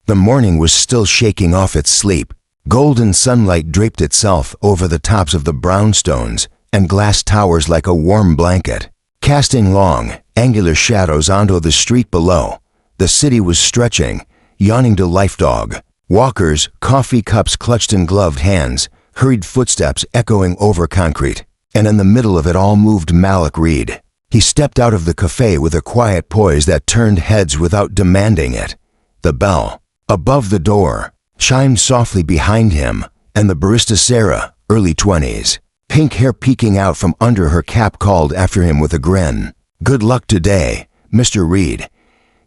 The morning was still shaking off its sleep. Golden sunlight draped itself over the tops of the brownstones and glass towers like a warm blanket, casting long, angular shadows onto the street below. The city was stretching, yawning to life. Dog walkers, coffee cups clutched in gloved hands, hurried footsteps echoing over concrete. And in the middle of it all moved Malik Reed. He stepped out of the cafe with a quiet poise that turned heads without demanding it. The bell, above the door, chimed softly behind him, and the barista Sarah, early 20s, pink hair peeking out from under her cap, called after him with a grin. "Good luck today, Mr. Reed."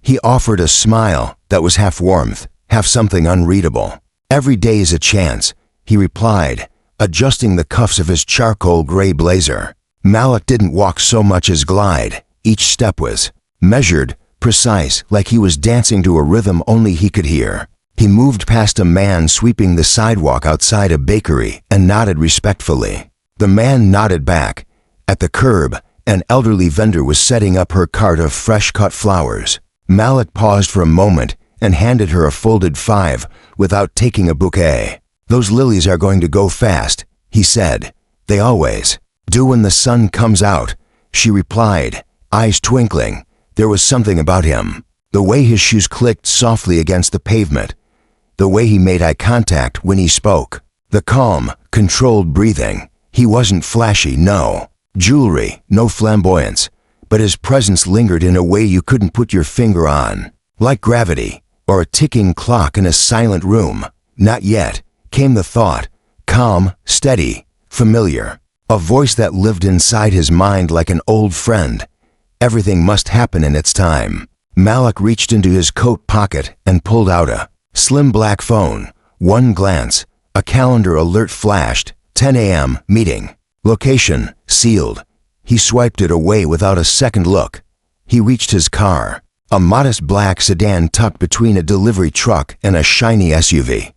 He offered a smile that was half warmth, half something unreadable. "Every day is a chance," he replied, adjusting the cuffs of his charcoal gray blazer. Malik didn't walk so much as glide. Each step was measured, precise, like he was dancing to a rhythm only he could hear. He moved past a man sweeping the sidewalk outside a bakery and nodded respectfully. The man nodded back. At the curb, an elderly vendor was setting up her cart of fresh-cut flowers. Malik paused for a moment and handed her a folded 5 without taking a bouquet. "Those lilies are going to go fast," he said. "They always do when the sun comes out," she replied, eyes twinkling. There was something about him. The way his shoes clicked softly against the pavement. The way he made eye contact when he spoke. The calm, controlled breathing. He wasn't flashy, no jewelry, no flamboyance, but his presence lingered in a way you couldn't put your finger on. Like gravity, or a ticking clock in a silent room. Not yet, came the thought. Calm, steady, familiar. A voice that lived inside his mind like an old friend. Everything must happen in its time. Malik reached into his coat pocket and pulled out a slim black phone. One glance, a calendar alert flashed. 10 a.m. meeting. Location, sealed. He swiped it away without a second look. He reached his car. A modest black sedan tucked between a delivery truck and a shiny SUV.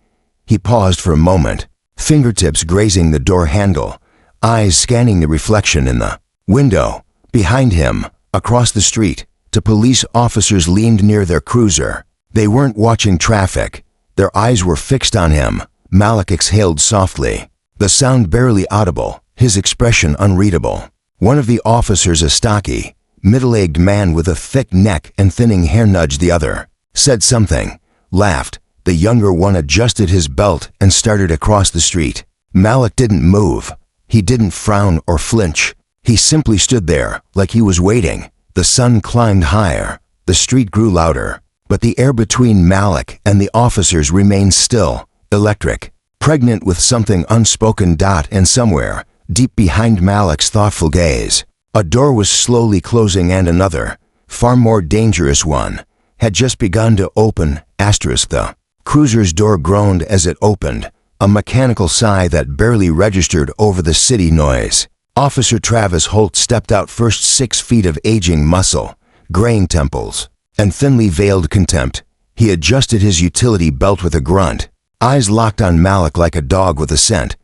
He paused for a moment, fingertips grazing the door handle, eyes scanning the reflection in the window. Behind him, across the street, two police officers leaned near their cruiser. They weren't watching traffic. Their eyes were fixed on him. Malik exhaled softly, the sound barely audible, his expression unreadable. One of the officers, a stocky, middle-aged man with a thick neck and thinning hair, nudged the other, said something, laughed. The younger one adjusted his belt and started across the street. Malik didn't move. He didn't frown or flinch. He simply stood there, like he was waiting. The sun climbed higher. The street grew louder. But the air between Malik and the officers remained still, electric, pregnant with something unspoken. And somewhere, deep behind Malik's thoughtful gaze, a door was slowly closing, and another, far more dangerous one, had just begun to open. The cruiser's door groaned as it opened, a mechanical sigh that barely registered over the city noise. Officer Travis Holt stepped out first, 6 feet of aging muscle, graying temples, and thinly veiled contempt. He adjusted his utility belt with a grunt, eyes locked on Malik like a dog with a scent.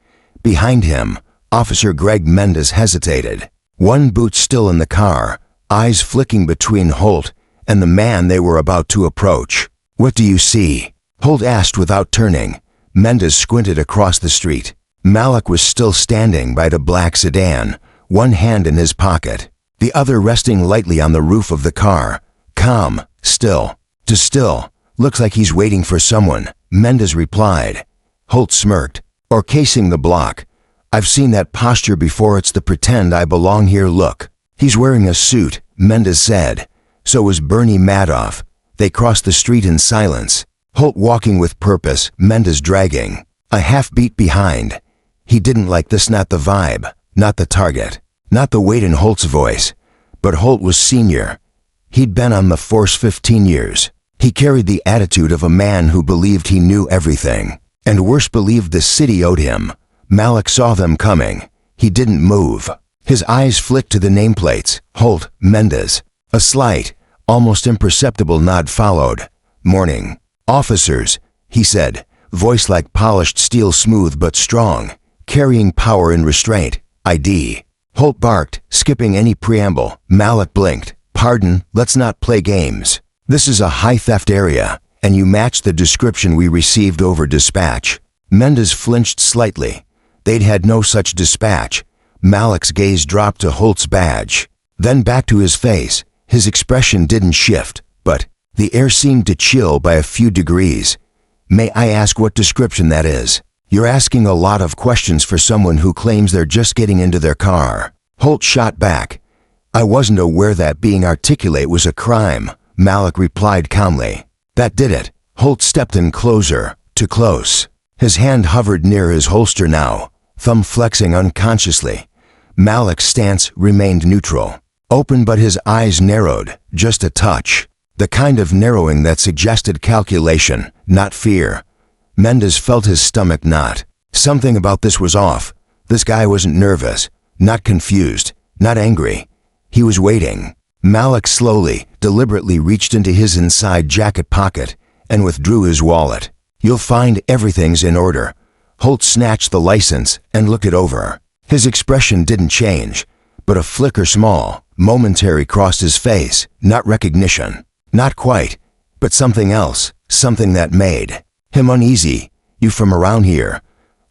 Behind him, Officer Greg Mendez hesitated, one boot still in the car, eyes flicking between Holt and the man they were about to approach. "What do you see?" Holt asked without turning. Mendez squinted across the street. Malik was still standing by the black sedan, one hand in his pocket, the other resting lightly on the roof of the car. Calm, still. Still. "Looks like he's waiting for someone," Mendez replied. Holt smirked. "Or casing the block. I've seen that posture before. It's the pretend I belong here look." "He's wearing a suit," Mendez said. So was Bernie Madoff. They crossed the street in silence. Holt walking with purpose, Mendez dragging a half beat behind. He didn't like this, not the vibe, not the target, not the weight in Holt's voice. But Holt was senior. He'd been on the force 15 years. He carried the attitude of a man who believed he knew everything, and worse, believed the city owed him. Malik saw them coming. He didn't move. His eyes flicked to the nameplates. Holt, Mendez. A slight, almost imperceptible nod followed. "Morning. Officers," he said, voice like polished steel, smooth but strong, carrying power and restraint. "ID." Holt barked, skipping any preamble. Malik blinked. "Pardon, let's not play games. This is a high theft area." and you match the description we received over dispatch." Mendez flinched slightly. They'd had no such dispatch. Malik's gaze dropped to Holt's badge, then back to his face. His expression didn't shift, but the air seemed to chill by a few degrees. "May I ask what description that is? You're asking a lot of questions for someone who claims they're just getting into their car." Holt shot back. "I wasn't aware that being articulate was a crime," Malik replied calmly. "That did it." Holt stepped in closer, too close. His hand hovered near his holster now, thumb flexing unconsciously. Malik's stance remained neutral, open, but his eyes narrowed, just a touch. The kind of narrowing that suggested calculation, not fear. Mendez felt his stomach knot. Something about this was off. This guy wasn't nervous, not confused, not angry. He was waiting. Malik slowly, deliberately reached into his inside jacket pocket and withdrew his wallet. "You'll find everything's in order." Holt snatched the license and looked it over. His expression didn't change, but a flicker small, momentary crossed his face. Not recognition. Not quite, but something else, something that made him uneasy. "You from around here?"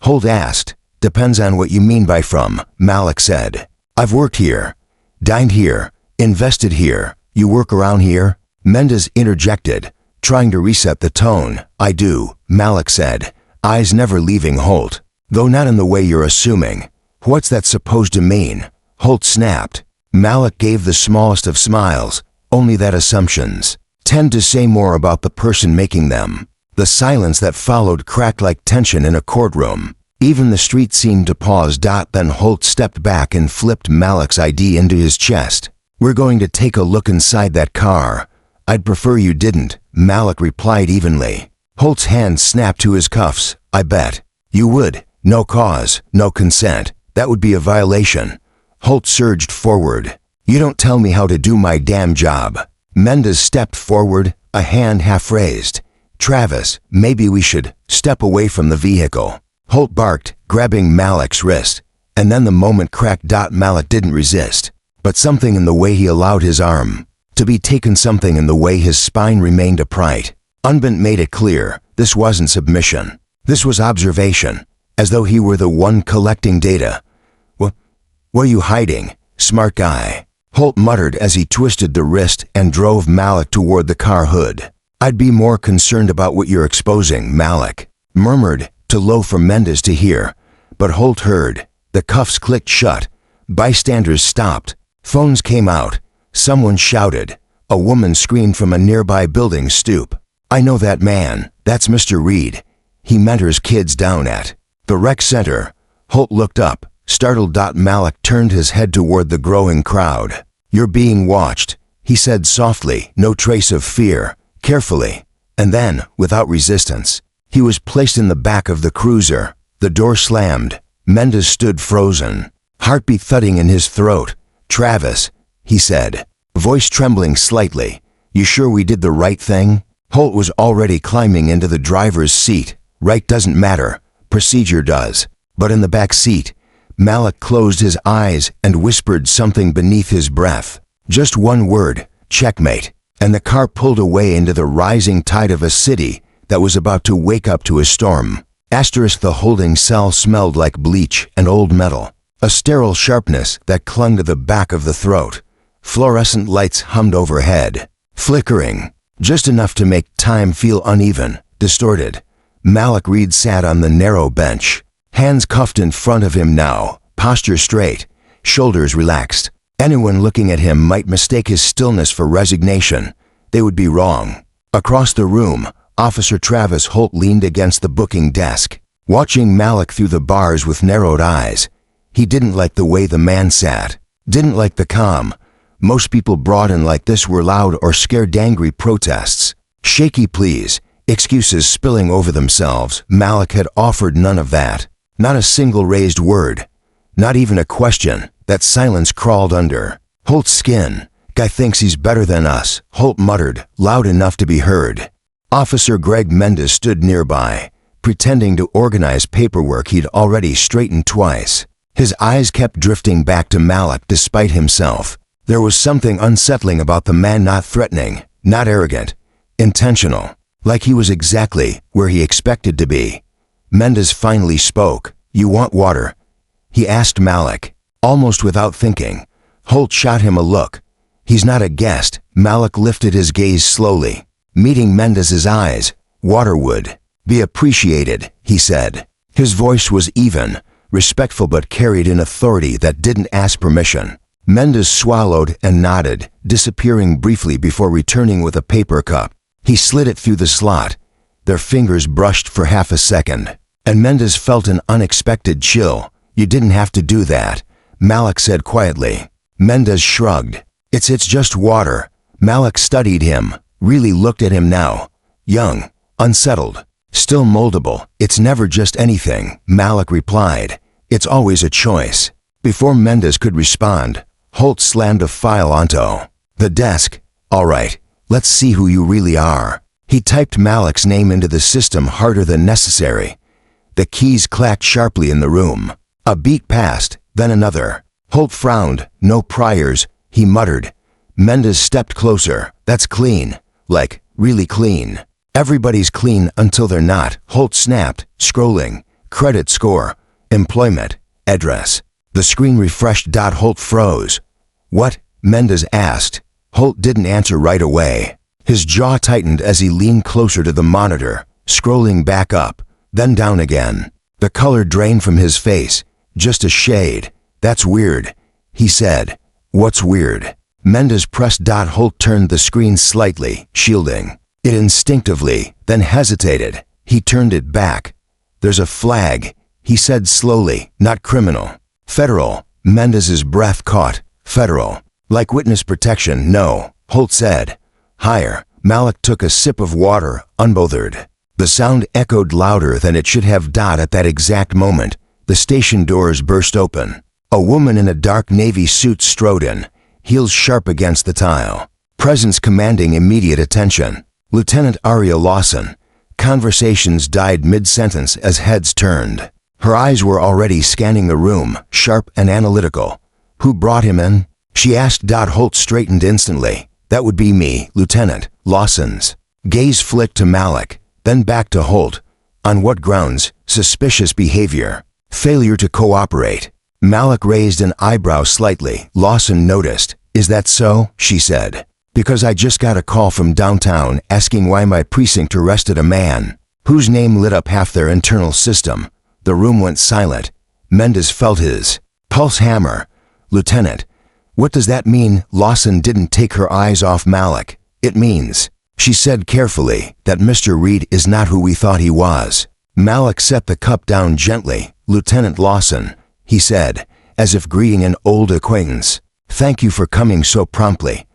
Holt asked. "Depends on what you mean by from," Malik said. "I've worked here, dined here, invested here. You work around here?" Mendez interjected, trying to reset the tone. "I do," Malik said, eyes never leaving Holt. "Though not in the way you're assuming." "What's that supposed to mean?" Holt snapped. Malik gave the smallest of smiles. "Only that assumptions tend to say more about the person making them." The silence that followed cracked like tension in a courtroom. Even the street seemed to pause. Then Holt stepped back and flipped Malik's ID into his chest. "We're going to take a look inside that car." "I'd prefer you didn't," Malik replied evenly. Holt's hand snapped to his cuffs. "I bet you would. No cause, no consent. That would be a violation." Holt surged forward. "You don't tell me how to do my damn job." Mendez stepped forward, a hand half raised. "Travis, maybe we should step away from the vehicle." Holt barked, grabbing Malik's wrist. And then the moment cracked. Malik didn't resist, but something in the way he allowed his arm to be taken, something in the way his spine remained upright. Unbent made it clear, this wasn't submission. This was observation, as though he were the one collecting data. What are you hiding, smart guy?" Holt muttered as he twisted the wrist and drove Malik toward the car hood. "I'd be more concerned about what you're exposing," Malik murmured, too low for Mendez to hear. But Holt heard. The cuffs clicked shut. Bystanders stopped. Phones came out. Someone shouted. A woman screamed from a nearby building stoop. "I know that man. That's Mr. Reed. He mentors kids down at the rec center." Holt looked up, startled. Malik turned his head toward the growing crowd. "You're being watched," he said softly, no trace of fear. "Carefully." And then, without resistance, he was placed in the back of the cruiser. The door slammed. Mendez stood frozen, heartbeat thudding in his throat. "Travis," he said, voice trembling slightly. "You sure we did the right thing?" Holt was already climbing into the driver's seat. Right doesn't matter. Procedure does. But in the back seat, Malik closed his eyes and whispered something beneath his breath. Just one word, checkmate. And the car pulled away into the rising tide of a city that was about to wake up to a storm. The holding cell smelled like bleach and old metal, a sterile sharpness that clung to the back of the throat. Fluorescent lights hummed overhead, flickering, just enough to make time feel uneven, distorted. Malik Reed sat on the narrow bench, hands cuffed in front of him now, posture straight, shoulders relaxed. Anyone looking at him might mistake his stillness for resignation. They would be wrong. Across the room, Officer Travis Holt leaned against the booking desk, watching Malik through the bars with narrowed eyes. He didn't like the way the man sat, didn't like the calm. Most people brought in like this were loud or scared, angry protests, shaky pleas, excuses spilling over themselves. Malik had offered none of that. Not a single raised word. Not even a question. That silence crawled under Holt's skin. "Guy thinks he's better than us," Holt muttered, loud enough to be heard. Officer Greg Mendez stood nearby, pretending to organize paperwork he'd already straightened twice. His eyes kept drifting back to Malik despite himself. There was something unsettling about the man, not threatening, not arrogant, intentional. like he was exactly where he expected to be. Mendes finally spoke. "You want water?" he asked Malik, almost without thinking. Holt shot him a look. "He's not a guest." Malik lifted his gaze slowly, meeting Mendes's eyes. "Water would be appreciated," he said. His voice was even, respectful, but carried an authority that didn't ask permission. Mendes swallowed and nodded, disappearing briefly before returning with a paper cup. He slid it through the slot. Their fingers brushed for half a second, and Mendes felt an unexpected chill. "You didn't have to do that," Malik said quietly. Mendes shrugged. It's just water." Malik studied him, really looked at him now. Young, unsettled, still moldable. "It's never just anything," Malik replied. "It's always a choice." Before Mendes could respond, Holt slammed a file onto the desk. "All right, let's see who you really are." He typed Malik's name into the system harder than necessary. The keys clacked sharply in the room. A beat passed, then another. Holt frowned. "No priors," he muttered. Mendes stepped closer. "That's clean. Like, really clean." "Everybody's clean until they're not," Holt snapped, scrolling. "Credit score. Employment. Address." The screen refreshed. Holt froze. "What?" Mendes asked. Holt didn't answer right away. His jaw tightened as he leaned closer to the monitor, scrolling back up, then down again. The color drained from his face, just a shade. "That's weird," he said. "What's weird?" Mendes pressed. Holt turned the screen slightly, shielding it instinctively, then hesitated. He turned it back. "There's a flag," he said slowly. "Not criminal. Federal." Mendes's breath caught. "Federal. Like witness protection." "No," Holt said. "Higher." Malik took a sip of water, unbothered. The sound echoed louder than it should have. At that exact moment, the station doors burst open. A woman in a dark navy suit strode in, heels sharp against the tile, presence commanding immediate attention. Lieutenant Aria Lawson. Conversations died mid-sentence as heads turned. Her eyes were already scanning the room, sharp and analytical. "Who brought him in?" she asked. Holt straightened instantly. "That would be me, Lieutenant." Lawson's gaze flicked to Malik, then back to Holt. "On what grounds?" "Suspicious behavior. Failure to cooperate." Malik raised an eyebrow slightly. Lawson noticed. "Is that so?" she said. "Because I just got a call from downtown asking why my precinct arrested a man whose name lit up half their internal system." The room went silent. Mendes felt his pulse hammer. "Lieutenant, what does that mean?" Lawson didn't take her eyes off Malik. "It means," she said carefully, "that Mr. Reed is not who we thought he was." Malik set the cup down gently. "Lieutenant Lawson," he said, as if greeting an old acquaintance. "Thank you for coming so promptly."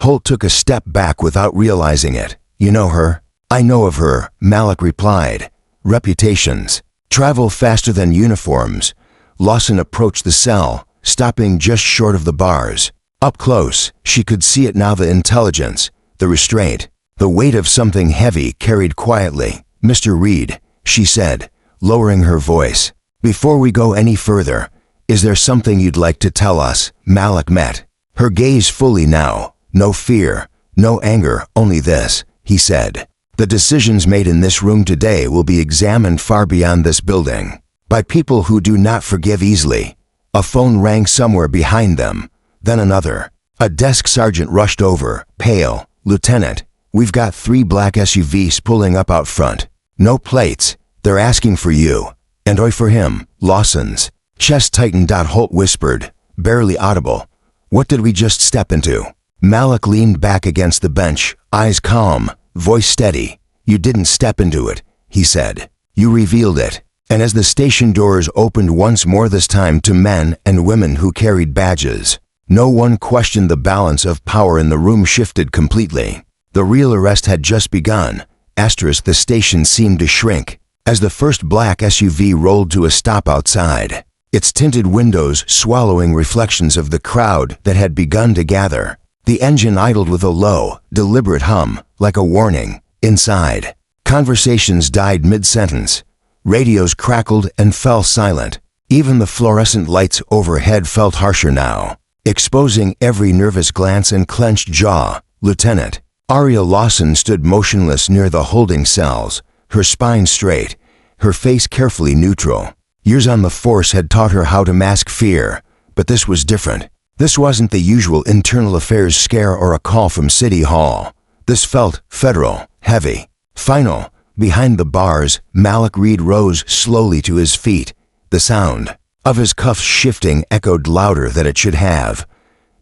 Holt took a step back without realizing it. "You know her?" "I know of her," Malik replied. "Reputations travel faster than uniforms." Lawson approached the cell, stopping just short of the bars. Up close, she could see it now, the intelligence, the restraint, the weight of something heavy carried quietly. "Mr. Reed," she said, lowering her voice, "before we go any further, is there something you'd like to tell us?" Malik met her gaze fully now. "No fear, no anger, only this," he said. "The decisions made in this room today will be examined far beyond this building, by people who do not forgive easily." A phone rang somewhere behind them, then another. A desk sergeant rushed over, pale. "Lieutenant, we've got 3 black SUVs pulling up out front. No plates. They're asking for you." "And oi for him." Lawson's chest tightened. Holt whispered, barely audible, "What did we just step into?" Malik leaned back against the bench, eyes calm, voice steady. "You didn't step into it," he said. "You revealed it." And as the station doors opened once more, this time to men and women who carried badges, no one questioned. The balance of power in the room shifted completely. The real arrest had just begun. The station seemed to shrink as the first black SUV rolled to a stop outside, its tinted windows swallowing reflections of the crowd that had begun to gather. The engine idled with a low, deliberate hum, like a warning. Inside, conversations died mid-sentence. Radios crackled and fell silent. Even the fluorescent lights overhead felt harsher now, exposing every nervous glance and clenched jaw. "Lieutenant," Aria Lawson stood motionless near the holding cells, her spine straight, her face carefully neutral. Years on the force had taught her how to mask fear, but this was different. This wasn't the usual internal affairs scare or a call from City Hall. This felt federal, heavy, final. Behind the bars, Malik Reed rose slowly to his feet. The sound of his cuffs shifting echoed louder than it should have.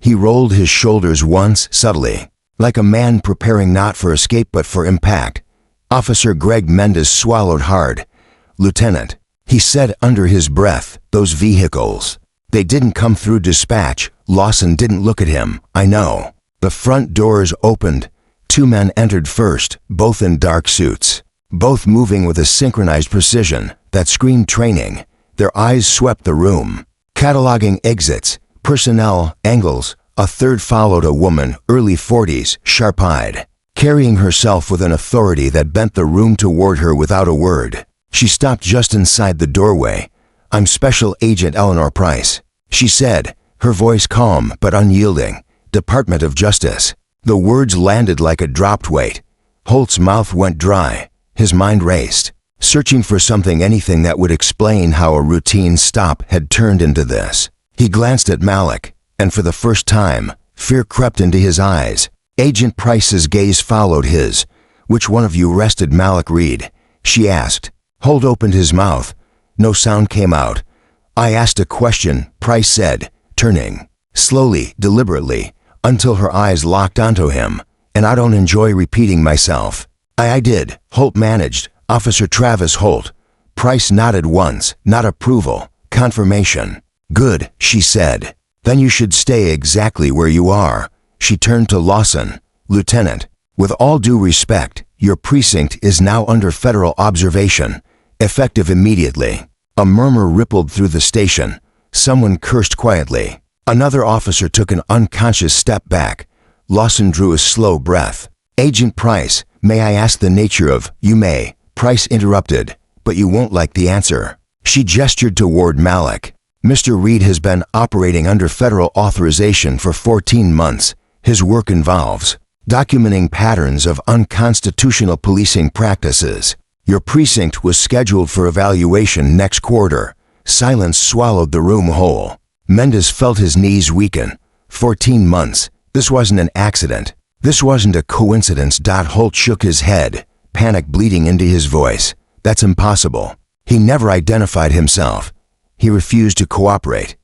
He rolled his shoulders once, subtly, like a man preparing not for escape but for impact. Officer Greg Mendes swallowed hard. "Lieutenant," he said under his breath, "those vehicles. They didn't come through dispatch." Lawson didn't look at him. "I know." The front doors opened. Two men entered first, both in dark suits, both moving with a synchronized precision that screamed training. Their eyes swept the room, cataloging exits, personnel, angles. A third followed, a woman, early 40s, sharp-eyed, carrying herself with an authority that bent the room toward her without a word. She stopped just inside the doorway. "I'm Special Agent Eleanor Price," she said, her voice calm but unyielding. "Department of Justice." The words landed like a dropped weight. Holt's mouth went dry. His mind raced, searching for something, anything that would explain how a routine stop had turned into this. He glanced at Malik, and for the first time, fear crept into his eyes. Agent Price's gaze followed his. "Which one of you arrested Malik Reed?" she asked. Holt opened his mouth. No sound came out. "I asked a question," Price said, turning, slowly, deliberately, until her eyes locked onto him. "And I don't enjoy repeating myself." I did," Holt managed. "Officer Travis Holt." Price nodded once, not approval, confirmation. "Good," she said. "Then you should stay exactly where you are." She turned to Lawson. "Lieutenant, with all due respect, your precinct is now under federal observation, effective immediately." A murmur rippled through the station. Someone cursed quietly. Another officer took an unconscious step back. Lawson drew a slow breath. "Agent Price, may I ask the nature of—" "You may," Price interrupted, "but you won't like the answer." She gestured toward Malik. "Mr. Reed has been operating under federal authorization for 14 months. His work involves documenting patterns of unconstitutional policing practices. Your precinct was scheduled for evaluation next quarter." Silence swallowed the room whole. Mendes felt his knees weaken. 14 months. This wasn't an accident. This wasn't a coincidence. Holt shook his head, panic bleeding into his voice. "That's impossible." He never identified himself. He refused to cooperate.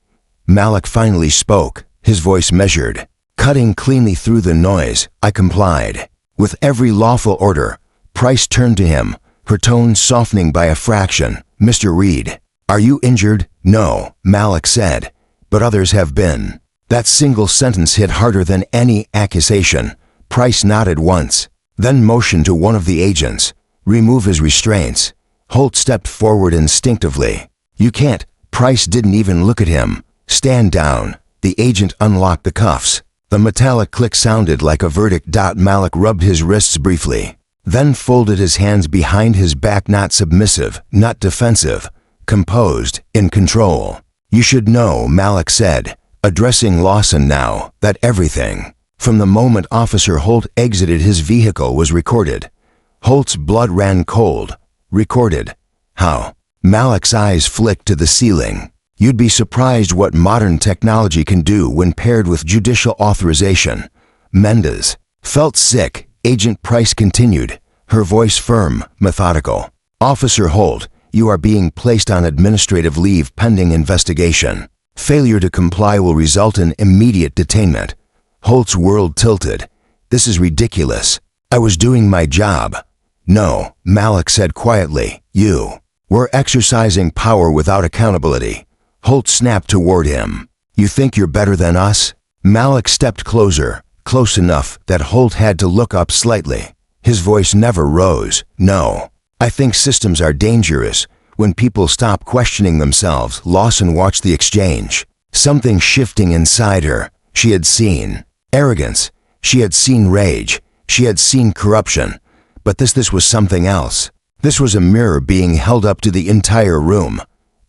Malik finally spoke, his voice measured, cutting cleanly through the noise. "I complied with every lawful order." Price turned to him, her tone softening by a fraction. "Mr. Reed, are you injured?" "No," Malik said, "but others have been." That single sentence hit harder than any accusation. Price nodded once, then motioned to one of the agents. "Remove his restraints." Holt stepped forward instinctively. "You can't." Price didn't even look at him. "Stand down." The agent unlocked the cuffs. The metallic click sounded like a verdict. Malik rubbed his wrists briefly, then folded his hands behind his back, not submissive, not defensive, composed, in control. "You should know," Malik said, addressing Lawson now, "that everything, from the moment Officer Holt exited his vehicle, was recorded." Holt's blood ran cold. "Recorded? How?" Malik's eyes flicked to the ceiling. "You'd be surprised what modern technology can do when paired with judicial authorization." Mendes felt sick. Agent Price continued, her voice firm, methodical. "Officer Holt, you are being placed on administrative leave pending investigation. Failure to comply will result in immediate detainment." Holt's world tilted. "This is ridiculous. I was doing my job." "No," Malik said quietly. "You were exercising power without accountability." Holt snapped toward him. "You think you're better than us?" Malik stepped closer, close enough that Holt had to look up slightly. His voice never rose. "No. I think systems are dangerous when people stop questioning themselves." Lawson watched the exchange. Something shifting inside her. She had seen arrogance. She had seen rage. She had seen corruption. But this was something else. This was a mirror being held up to the entire room.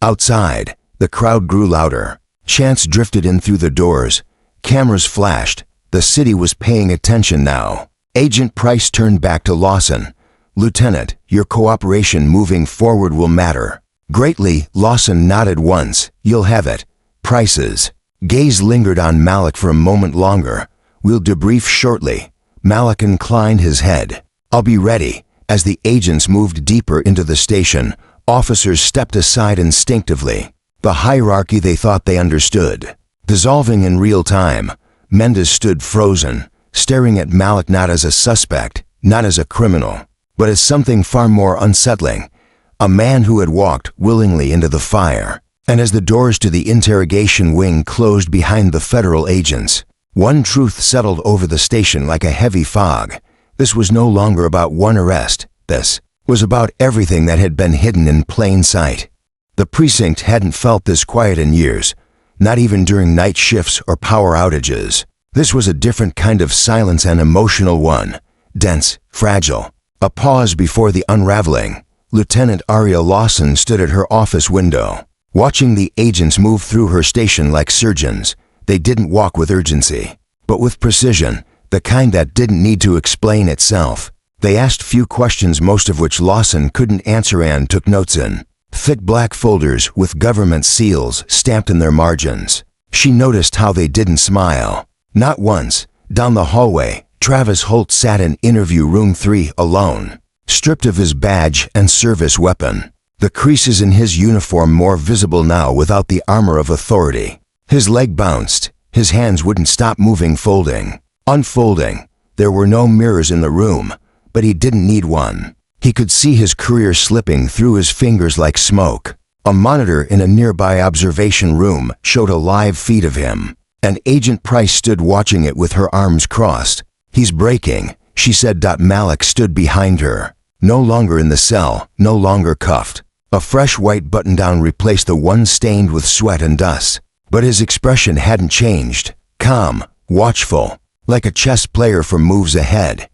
Outside, the crowd grew louder. Chants drifted in through the doors. Cameras flashed. The city was paying attention now. Agent Price turned back to Lawson. "Lieutenant, your cooperation moving forward will matter." Greatly, Lawson nodded once. "You'll have it." Price's gaze lingered on Malik for a moment longer. "We'll debrief shortly." Malik inclined his head. "I'll be ready." As the agents moved deeper into the station, officers stepped aside instinctively. The hierarchy they thought they understood, dissolving in real time. Mendez stood frozen, staring at Malik not as a suspect, not as a criminal, but as something far more unsettling. A man who had walked willingly into the fire. And as the doors to the interrogation wing closed behind the federal agents, one truth settled over the station like a heavy fog. This was no longer about one arrest. This was about everything that had been hidden in plain sight. The precinct hadn't felt this quiet in years, not even during night shifts or power outages. This was a different kind of silence, an emotional one, dense, fragile. A pause before the unraveling. Lieutenant Aria Lawson stood at her office window, watching the agents move through her station like surgeons. They didn't walk with urgency, but with precision, the kind that didn't need to explain itself. They asked few questions, most of which Lawson couldn't answer, and took notes in thick black folders with government seals stamped in their margins. She noticed how they didn't smile. Not once. Down the hallway, Travis Holt sat in interview room 3 alone, stripped of his badge and service weapon. The creases in his uniform more visible now without the armor of authority. His leg bounced. His hands wouldn't stop moving, folding, unfolding. There were no mirrors in the room, but he didn't need one. He could see his career slipping through his fingers like smoke. A monitor in a nearby observation room showed a live feed of him, and Agent Price stood watching it with her arms crossed. "He's breaking," she said. Malik stood behind her, no longer in the cell, no longer cuffed. A fresh white button-down replaced the one stained with sweat and dust. But his expression hadn't changed. Calm, watchful, like a chess player for moves ahead.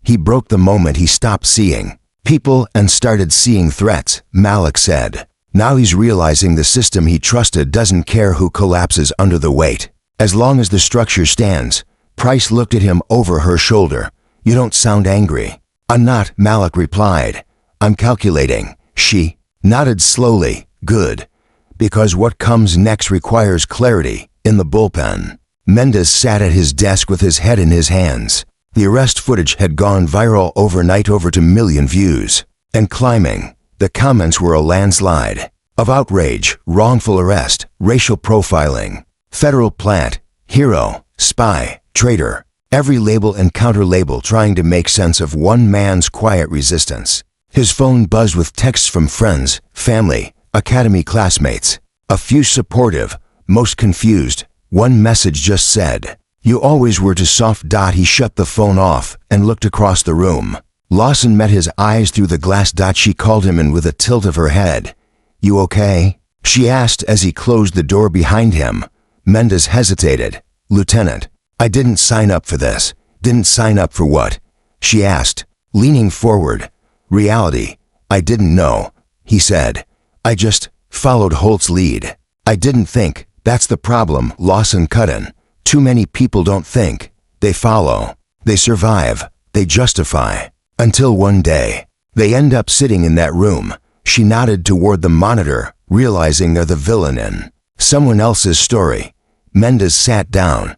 He broke the moment he stopped seeing people and started seeing threats, Malik said. Now he's realizing the system he trusted doesn't care who collapses under the weight, as long as the structure stands. Price looked at him over her shoulder. "You don't sound angry." "I'm not," Malik replied. "I'm calculating." She nodded slowly. "Good. Because what comes next requires clarity." In the bullpen, Mendez sat at his desk with his head in his hands. The arrest footage had gone viral overnight, over 2 million views, and climbing. The comments were a landslide of outrage: wrongful arrest, racial profiling, federal plant, hero, spy, traitor. Every label and counter-label trying to make sense of one man's quiet resistance. His phone buzzed with texts from friends, family, academy classmates. A few supportive, most confused. One message just said, "You always were too soft." He shut the phone off and looked across the room. Lawson met his eyes through the glass. She called him in with a tilt of her head. "You okay?" she asked as he closed the door behind him. Mendez hesitated. "Lieutenant, I didn't sign up for this." "Didn't sign up for what?" she asked, leaning forward. "Reality. I didn't know," he said. "I just followed Holt's lead. I didn't think." "That's the problem," Lawson cut in. "Too many people don't think. They follow. They survive. They justify. Until one day, they end up sitting in that room." She nodded toward the monitor, realizing they're the villain in someone else's story. Mendez sat down.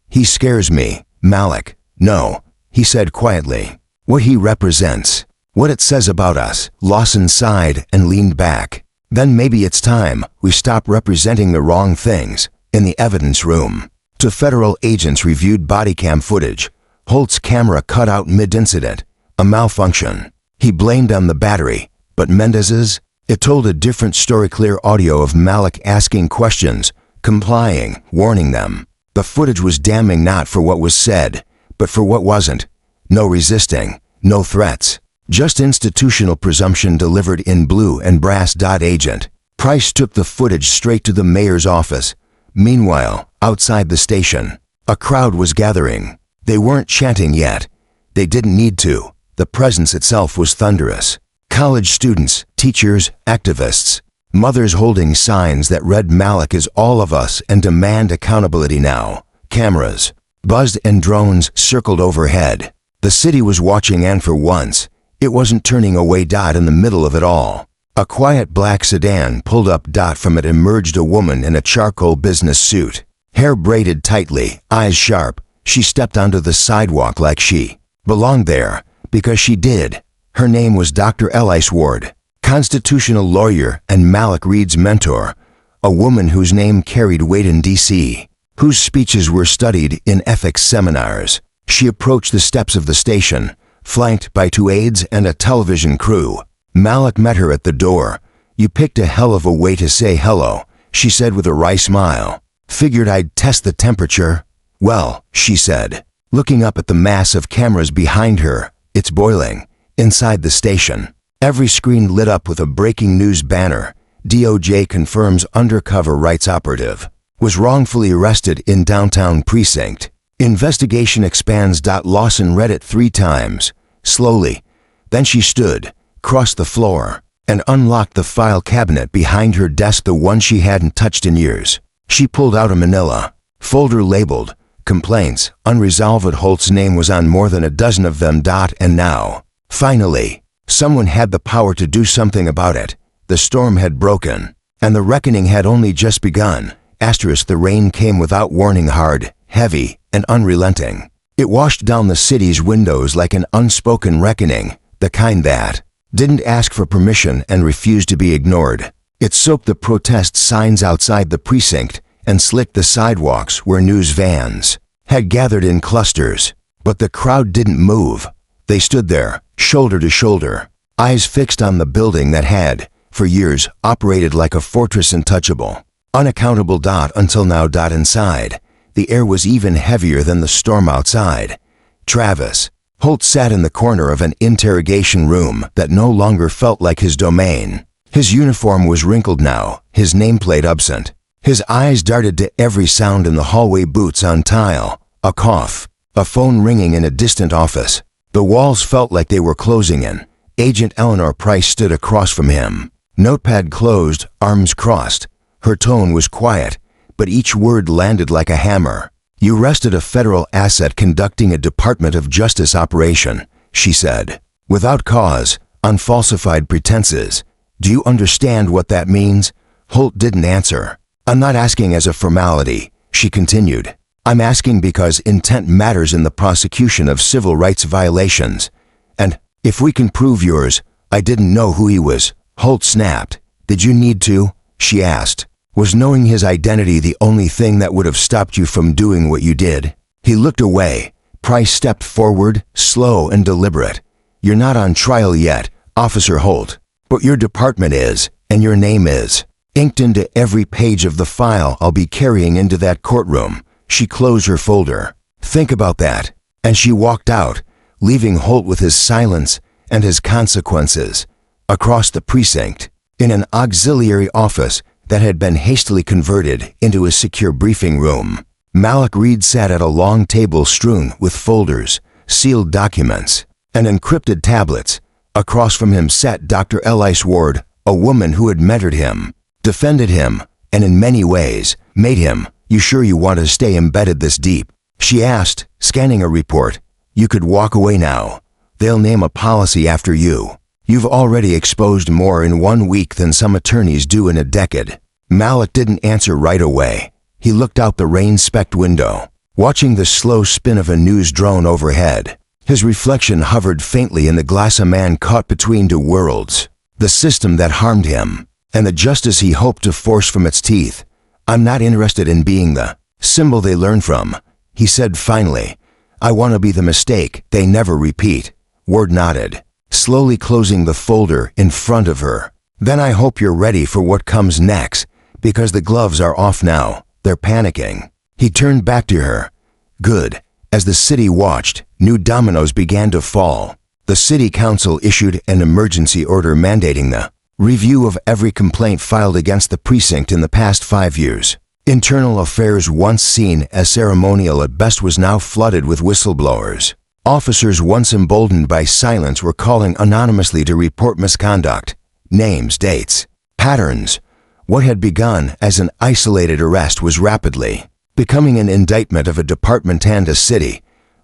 "He scares me, Malik." "No," he said quietly. "What he represents. What it says about us." Lawson sighed and leaned back. "Then maybe it's time we stop representing the wrong things." In the evidence room, two federal agents reviewed bodycam footage. Holt's camera cut out mid-incident, a malfunction. He blamed on the battery, but Mendez's? It told a different story. Clear audio of Malik asking questions, complying, warning them. The footage was damning, not for what was said, but for what wasn't. No resisting, no threats. Just institutional presumption delivered in blue and brass. Agent Price took the footage straight to the mayor's office. Meanwhile, outside the station, a crowd was gathering. They weren't chanting yet. They didn't need to. The presence itself was thunderous. College students, teachers, activists, mothers holding signs that read "Malik is all of us and demand accountability now." Cameras buzzed and drones circled overhead. The city was watching, and for once, it wasn't turning away. In the middle of it all, a quiet black sedan pulled up. From it emerged a woman in a charcoal business suit, hair braided tightly, eyes sharp. She stepped onto the sidewalk like she belonged there, because she did. Her name was Dr. Elise Ward, constitutional lawyer and Malik Reed's mentor, a woman whose name carried weight in D.C., whose speeches were studied in ethics seminars. She approached the steps of the station, flanked by 2 aides and a television crew. Malik met her at the door. "You picked a hell of a way to say hello," she said with a wry smile. "Figured I'd test the temperature." "Well," she said, looking up at the mass of cameras behind her, "it's boiling." Inside the station, every screen lit up with a breaking news banner. DOJ confirms undercover rights operative was wrongfully arrested in downtown precinct. Investigation expands. Lawson read it 3 times, slowly. Then she stood, crossed the floor, and unlocked the file cabinet behind her desk, the one she hadn't touched in years. She pulled out a manila folder labeled Complaints, Unresolved. Holt's name was on more than a dozen of them. And now, finally, someone had the power to do something about it. The storm had broken, and the reckoning had only just begun. The rain came without warning, hard, heavy, and unrelenting. It washed down the city's windows like an unspoken reckoning, the kind that didn't ask for permission and refused to be ignored. It soaked the protest signs outside the precinct and slicked the sidewalks where news vans had gathered in clusters. But the crowd didn't move. They stood there, shoulder to shoulder, eyes fixed on the building that had, for years, operated like a fortress, untouchable, unaccountable. Until now. Inside, the air was even heavier than the storm outside. Travis Holt sat in the corner of an interrogation room that no longer felt like his domain. His uniform was wrinkled now, his nameplate absent. His eyes darted to every sound in the hallway: boots on tile, a cough, a phone ringing in a distant office. The walls felt like they were closing in. Agent Eleanor Price stood across from him, notepad closed, arms crossed. Her tone was quiet, but each word landed like a hammer. "You arrested a federal asset conducting a Department of Justice operation," she said, "without cause, on falsified pretenses. Do you understand what that means?" Holt didn't answer. "I'm not asking as a formality," she continued. "I'm asking because intent matters in the prosecution of civil rights violations. And if we can prove yours, I didn't know who he was." Holt snapped. "Did you need to?" she asked. "Was knowing his identity the only thing that would have stopped you from doing what you did?" He looked away. Price stepped forward, slow and deliberate. "You're not on trial yet, Officer Holt. But your department is, and your name is inked into every page of the file I'll be carrying into that courtroom." She closed her folder. "Think about that." And she walked out, leaving Holt with his silence and his consequences. Across the precinct, in an auxiliary office that had been hastily converted into a secure briefing room, Malik Reed sat at a long table strewn with folders, sealed documents, and encrypted tablets. Across from him sat Dr. Elise Ward, a woman who had mentored him, defended him, and in many ways made him. "You sure you want to stay embedded this deep?" she asked, scanning a report. "You could walk away now. They'll name a policy after you. You've already exposed more in 1 week than some attorneys do in a decade." Malik didn't answer right away. He looked out the rain-specked window, watching the slow spin of a news drone overhead. His reflection hovered faintly in the glass, a man caught between 2 worlds: the system that harmed him, and the justice he hoped to force from its teeth. "I'm not interested in being the symbol they learn from," he said finally. "I want to be the mistake they never repeat." Ward nodded, slowly closing the folder in front of her. "Then I hope you're ready for what comes next, because the gloves are off now. They're panicking." He turned back to her. "Good." As the city watched, new dominoes began to fall. The city council issued an emergency order mandating the review of every complaint filed against the precinct in the past 5 years. Internal affairs, once seen as ceremonial at best, was now flooded with whistleblowers. Officers once emboldened by silence were calling anonymously to report misconduct. Names, dates, patterns. What had begun as an isolated arrest was rapidly becoming an indictment of a department and a city.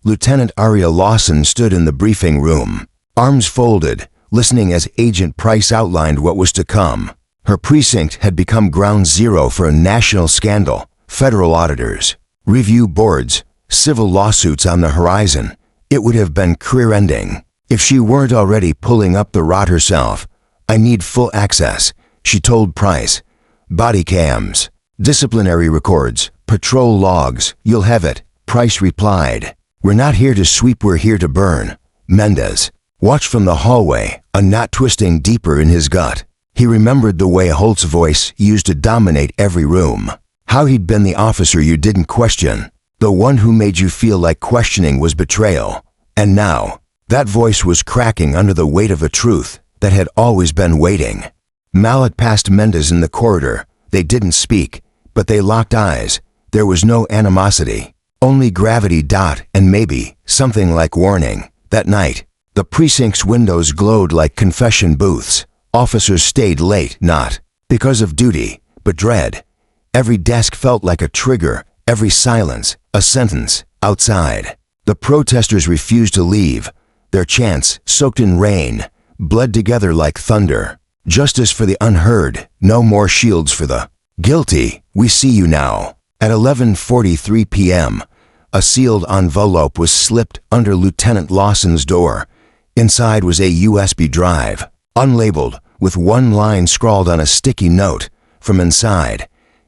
Lieutenant Aria Lawson stood in the briefing room, arms folded, listening as Agent Price outlined what was to come. Her precinct had become ground zero for a national scandal, federal auditors, review boards, civil lawsuits on the horizon. It would have been career-ending if she weren't already pulling up the rod herself. "I need full access," she told Price. "Body cams, disciplinary records, patrol logs, you'll have it," Price replied. "We're not here to sweep, we're here to burn." Mendez watched from the hallway, a knot twisting deeper in his gut. He remembered the way Holt's voice used to dominate every room. How he'd been the officer you didn't question, the one who made you feel like questioning was betrayal. And now, that voice was cracking under the weight of a truth that had always been waiting. Malik passed Mendez in the corridor. They didn't speak, but they locked eyes. There was no animosity, only gravity. And maybe something like warning. That night, the precinct's windows glowed like confession booths. Officers stayed late, not because of duty, but dread. Every desk felt like a trigger, every silence, a sentence. Outside, the protesters refused to leave. Their chants, soaked in rain, bled together like thunder. Justice for the unheard, no more shields for the guilty. "We see you now." At 11:43 p.m., a sealed envelope was slipped under Lieutenant Lawson's door. Inside was a USB drive, unlabeled, with one line scrawled on a sticky note. From inside,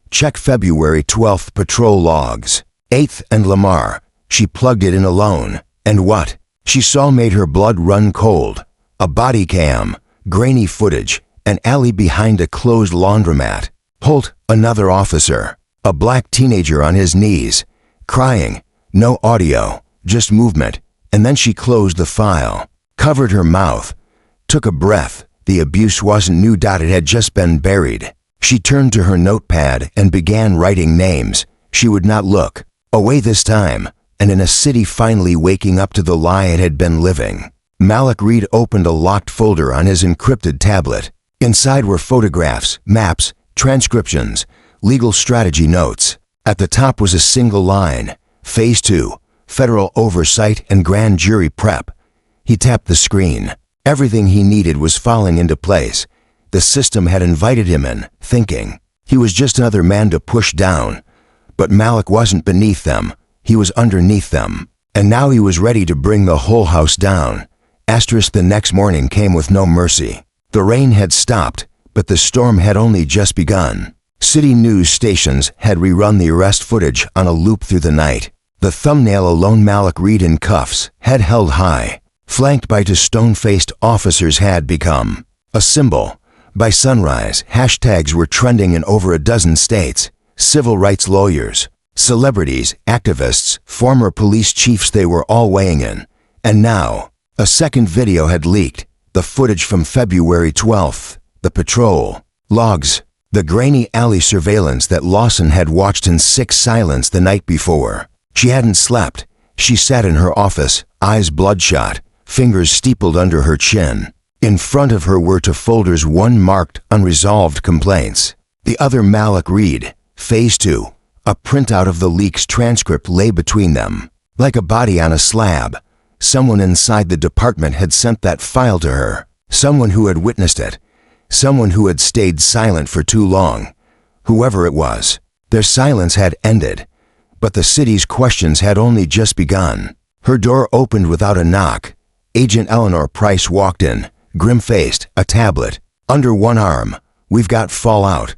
"Check February 12th patrol logs. 8th and Lamar." She plugged it in alone, and what she saw made her blood run cold. A body cam, grainy footage, an alley behind a closed laundromat. Holt, another officer, a black teenager on his knees, crying. No audio, just movement. And then she closed the file, covered her mouth, took a breath. The abuse wasn't new. It had just been buried. She turned to her notepad and began writing names. She would not look away this time, and in a city finally waking up to the lie it had been living. Malik Reed opened a locked folder on his encrypted tablet. Inside were photographs, maps, transcriptions, legal strategy notes. At the top was a single line: Phase 2, Federal Oversight and Grand Jury Prep. He tapped the screen. Everything he needed was falling into place. The system had invited him in, thinking he was just another man to push down. But Malik wasn't beneath them. He was underneath them. And now he was ready to bring the whole house down. The next morning came with no mercy. The rain had stopped, but the storm had only just begun. City news stations had rerun the arrest footage on a loop through the night. The thumbnail alone: Malik Reed in cuffs, head held high, flanked by two stone-faced officers, had become a symbol. By sunrise, hashtags were trending in over a dozen states. Civil rights lawyers, celebrities, activists, former police chiefs, they were all weighing in. And now, a second video had leaked, the footage from February 12th, the patrol logs, the grainy alley surveillance that Lawson had watched in sick silence the night before. She hadn't slept. She sat in her office, eyes bloodshot, fingers steepled under her chin. In front of her were two folders, one marked unresolved complaints, the other Malik Reed, Phase 2. A printout of the leak's transcript lay between them. Like a body on a slab, someone inside the department had sent that file to her. Someone who had witnessed it. Someone who had stayed silent for too long. Whoever it was, their silence had ended. But the city's questions had only just begun. Her door opened without a knock. Agent Eleanor Price walked in, grim-faced, a tablet under one arm. "We've got fallout."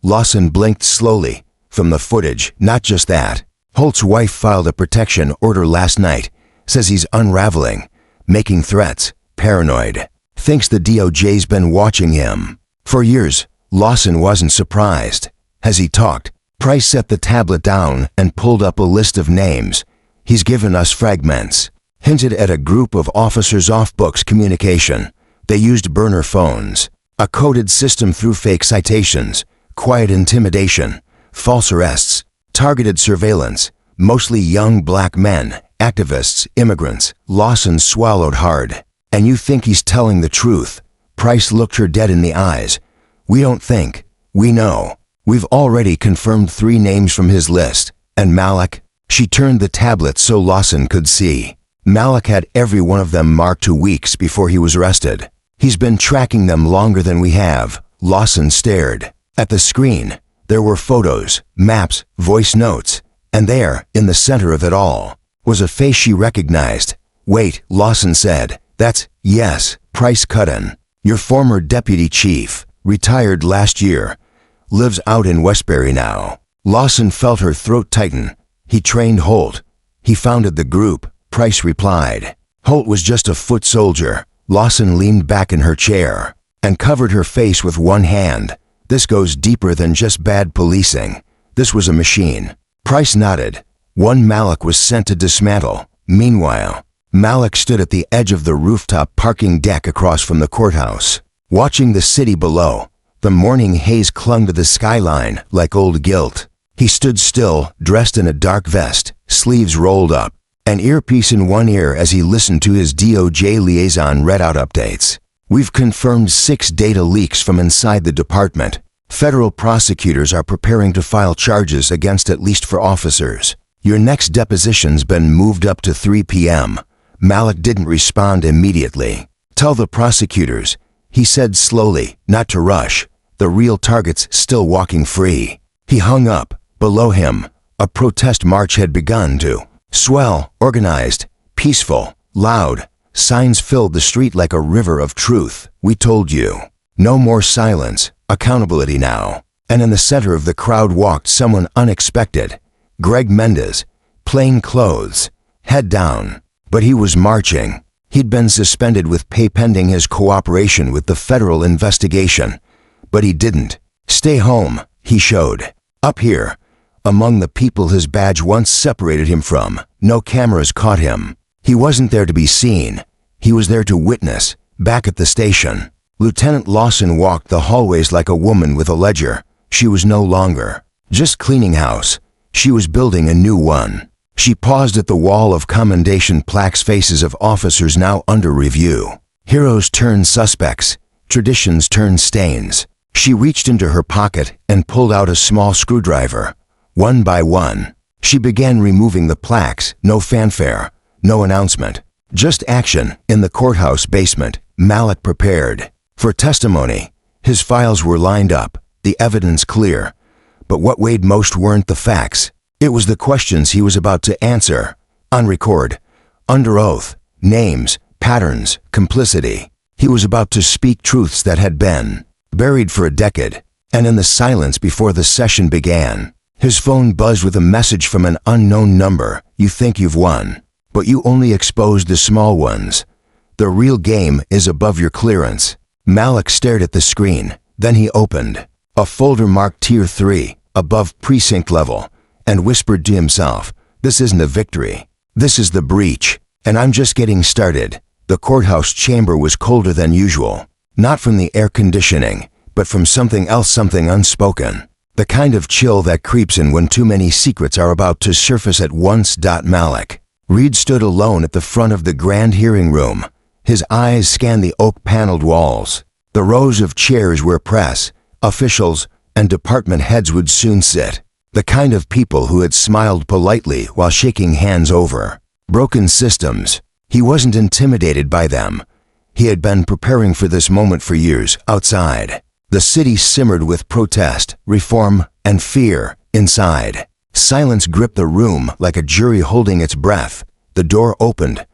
Lawson blinked slowly. From the footage, not just that. Holt's wife filed a protection order last night. Says he's unraveling, making threats, paranoid. Thinks the DOJ's been watching him. For years, Lawson wasn't surprised. As he talked, Price set the tablet down and pulled up a list of names. "He's given us fragments." Hinted at a group of officers off books communication. They used burner phones, a coded system through fake citations, quiet intimidation, false arrests, targeted surveillance, mostly young black men, activists, immigrants. Lawson swallowed hard. "And you think he's telling the truth?" Price looked her dead in the eyes. "We don't think. We know. We've already confirmed 3 names from his list. And Malik, She turned the tablet so Lawson could see. Malik had every one of them marked to weeks before he was arrested. He's been tracking them longer than we have. Lawson stared. At the screen, there were photos, maps, voice notes, and there, in the center of it all, was a face she recognized. "Wait," Lawson said. Yes, Price Cudden. Your former deputy chief, retired last year. Lives out in Westbury now." Lawson felt her throat tighten. "He trained Holt. He founded the group," Price replied. "Holt was just a foot soldier." Lawson leaned back in her chair and covered her face with one hand. "This goes deeper than just bad policing. This was a machine." Price nodded. "One Malik was sent to dismantle." Meanwhile, Malik stood at the edge of the rooftop parking deck across from the courthouse, watching the city below. The morning haze clung to the skyline like old guilt. He stood still, dressed in a dark vest, sleeves rolled up, an earpiece in one ear as he listened to his DOJ liaison read out updates. "We've confirmed 6 data leaks from inside the department. Federal prosecutors are preparing to file charges against at least 4 officers. Your next deposition's been moved up to 3 p.m. Malik didn't respond immediately. "Tell the prosecutors," he said slowly, "not to rush. The real target's still walking free." He hung up. Below him, a protest march had begun to swell, organized, peaceful, loud. Signs filled the street like a river of truth. "We told you." No more silence. Accountability now. And in the center of the crowd walked someone unexpected. Greg Mendez, plain clothes, head down. But he was marching. He'd been suspended with pay pending his cooperation with the federal investigation. But he didn't stay home. He showed up here, among the people his badge once separated him from. No cameras caught him. He wasn't there to be seen. He was there to witness. Back at the station, Lieutenant Lawson walked the hallways like a woman with a ledger. She was no longer just cleaning house. She was building a new one. She paused at the wall of commendation plaques, faces of officers now under review. Heroes turn suspects. Traditions turn stains. She reached into her pocket and pulled out a small screwdriver. One by one, she began removing the plaques. No fanfare, no announcement. Just action. In the courthouse basement, Malik prepared for testimony. His files were lined up, the evidence clear. But what weighed most weren't the facts. It was the questions he was about to answer. On record, under oath, names, patterns, complicity. He was about to speak truths that had been buried for a decade. And in the silence before the session began, his phone buzzed with a message from an unknown number. "You think you've won, but you only exposed the small ones. The real game is above your clearance." Malik stared at the screen. Then he opened a folder marked Tier 3, above precinct level, and whispered to himself, "This isn't a victory. This is the breach. And I'm just getting started." The courthouse chamber was colder than usual. Not from the air conditioning, but from something else, something unspoken. The kind of chill that creeps in when too many secrets are about to surface at once. Malik Reed stood alone at the front of the grand hearing room. His eyes scanned the oak-paneled walls. The rows of chairs where press, officials, and department heads would soon sit. The kind of people who had smiled politely while shaking hands over broken systems. He wasn't intimidated by them. He had been preparing for this moment for years. Outside, the city simmered with protest, reform, and fear. Inside, silence gripped the room like a jury holding its breath. The door opened.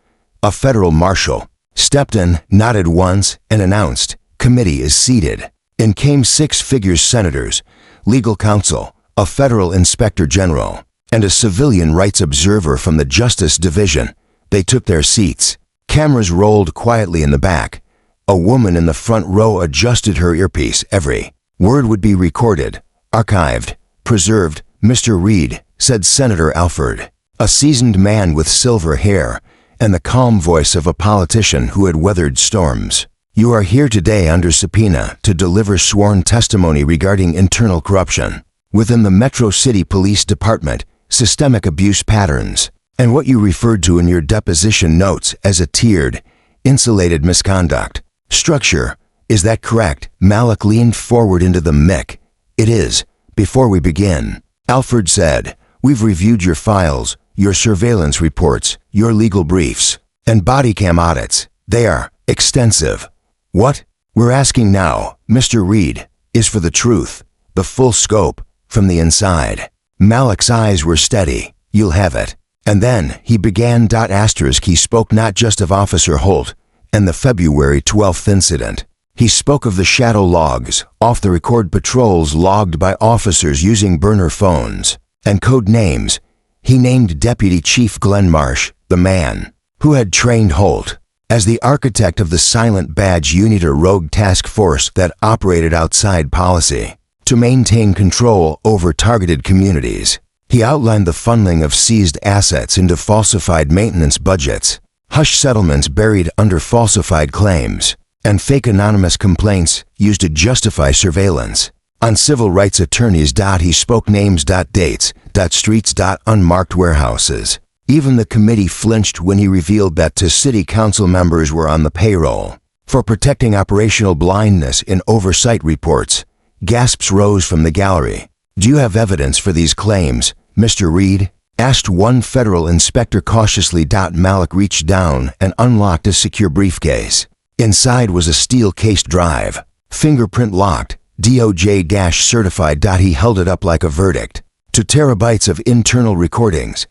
A federal marshal stepped in, nodded once, and announced, "Committee is seated." In came 6-figure senators, legal counsel, a federal inspector general, and a civilian rights observer from the Justice Division. They took their seats. Cameras rolled quietly in the back. A woman in the front row adjusted her earpiece. Every word would be recorded, archived, preserved. "Mr. Reed," said Senator Alford, a seasoned man with silver hair and the calm voice of a politician who had weathered storms. "You are here today under subpoena to deliver sworn testimony regarding internal corruption within the Metro City Police Department, systemic abuse patterns, and what you referred to in your deposition notes as a tiered, insulated misconduct structure. Is that correct?" Malik leaned forward into the mic. "It is. Before we begin," Alford said, "we've reviewed your files. your surveillance reports, your legal briefs, and body cam audits. They are extensive. What we're asking now, Mr. Reed, is for the truth, the full scope, from the inside. Malik's eyes were steady. You'll have it. And then he began. He spoke not just of Officer Holt and the February 12th incident. He spoke of the shadow logs, off-the-record patrols logged by officers using burner phones, and code names. He named Deputy Chief Glenn Marsh, the man who had trained Holt, as the architect of the Silent Badge Unit, a rogue task force that operated outside policy to maintain control over targeted communities. He outlined the funneling of seized assets into falsified maintenance budgets, hush settlements buried under falsified claims, and fake anonymous complaints used to justify surveillance. On civil rights attorneys. He spoke names, dates, streets, unmarked warehouses. Even the committee flinched when he revealed that two city council members were on the payroll for protecting operational blindness in oversight reports. Gasps rose from the gallery. Do you have evidence for these claims, Mr. Reed? Asked one federal inspector cautiously. Malik reached down and unlocked a secure briefcase. Inside was a steel-cased drive, fingerprint locked, DOJ-certified. He held it up like a verdict. 2 terabytes of internal recordings,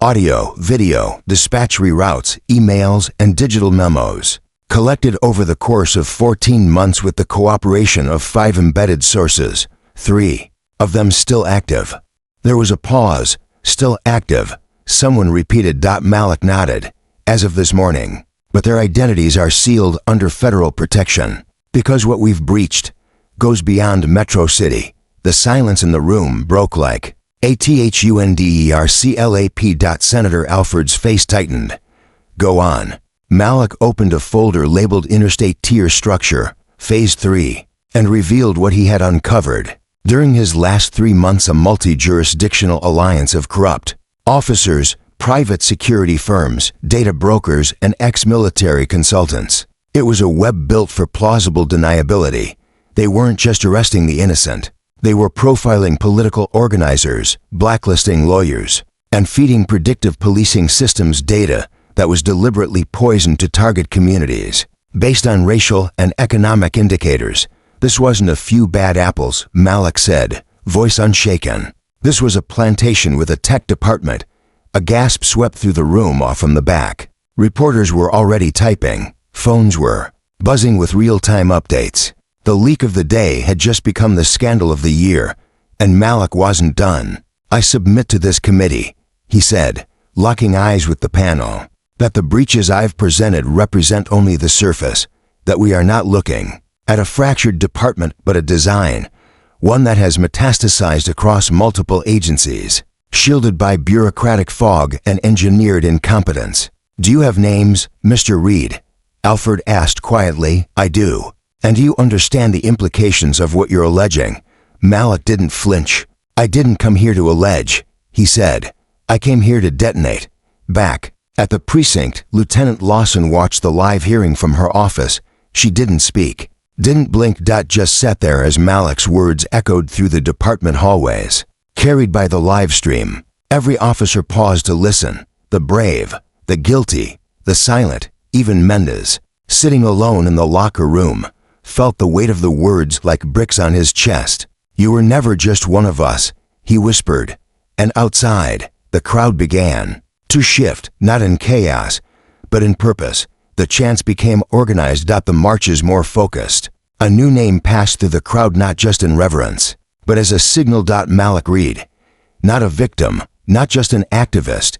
audio, video, dispatch reroutes, emails, and digital memos, collected over the course of 14 months with the cooperation of 5 embedded sources, 3 of them still active. There was a pause. Still active, someone repeated. Malik nodded. As of this morning. But their identities are sealed under federal protection. Because what we've breached goes beyond Metro City. The silence in the room broke like ATHUNDERCLAP. Senator Alford's face tightened. Go on. Malik opened a folder labeled Interstate Tier Structure, Phase 3, and revealed what he had uncovered. During his last 3 months, a multi-jurisdictional alliance of corrupt officers, private security firms, data brokers, and ex-military consultants. It was a web built for plausible deniability. They weren't just arresting the innocent. They were profiling political organizers, blacklisting lawyers, and feeding predictive policing systems data that was deliberately poisoned to target communities based on racial and economic indicators. This wasn't a few bad apples, Malik said, voice unshaken. This was a plantation with a tech department. A gasp swept through the room off from the back. Reporters were already typing. Phones were buzzing with real-time updates. The leak of the day had just become the scandal of the year, and Malik wasn't done. I submit to this committee, he said, locking eyes with the panel, that the breaches I've presented represent only the surface, that we are not looking at a fractured department but a design, one that has metastasized across multiple agencies, shielded by bureaucratic fog and engineered incompetence. Do you have names, Mr. Reed? Alford asked quietly. I do. And do you understand the implications of what you're alleging? Malik didn't flinch. I didn't come here to allege, he said. I came here to detonate. Back at the precinct, Lieutenant Lawson watched the live hearing from her office. She didn't speak. Didn't blink. Just sat there as Malik's words echoed through the department hallways, carried by the live stream. Every officer paused to listen. The brave, the guilty, the silent, even Mendez, sitting alone in the locker room, felt the weight of the words like bricks on his chest. You were never just one of us, he whispered. And outside, the crowd began to shift, not in chaos, but in purpose. The chants became organized. The marches more focused. A new name passed through the crowd, not just in reverence, but as a signal. Malik Reed. Not a victim, not just an activist,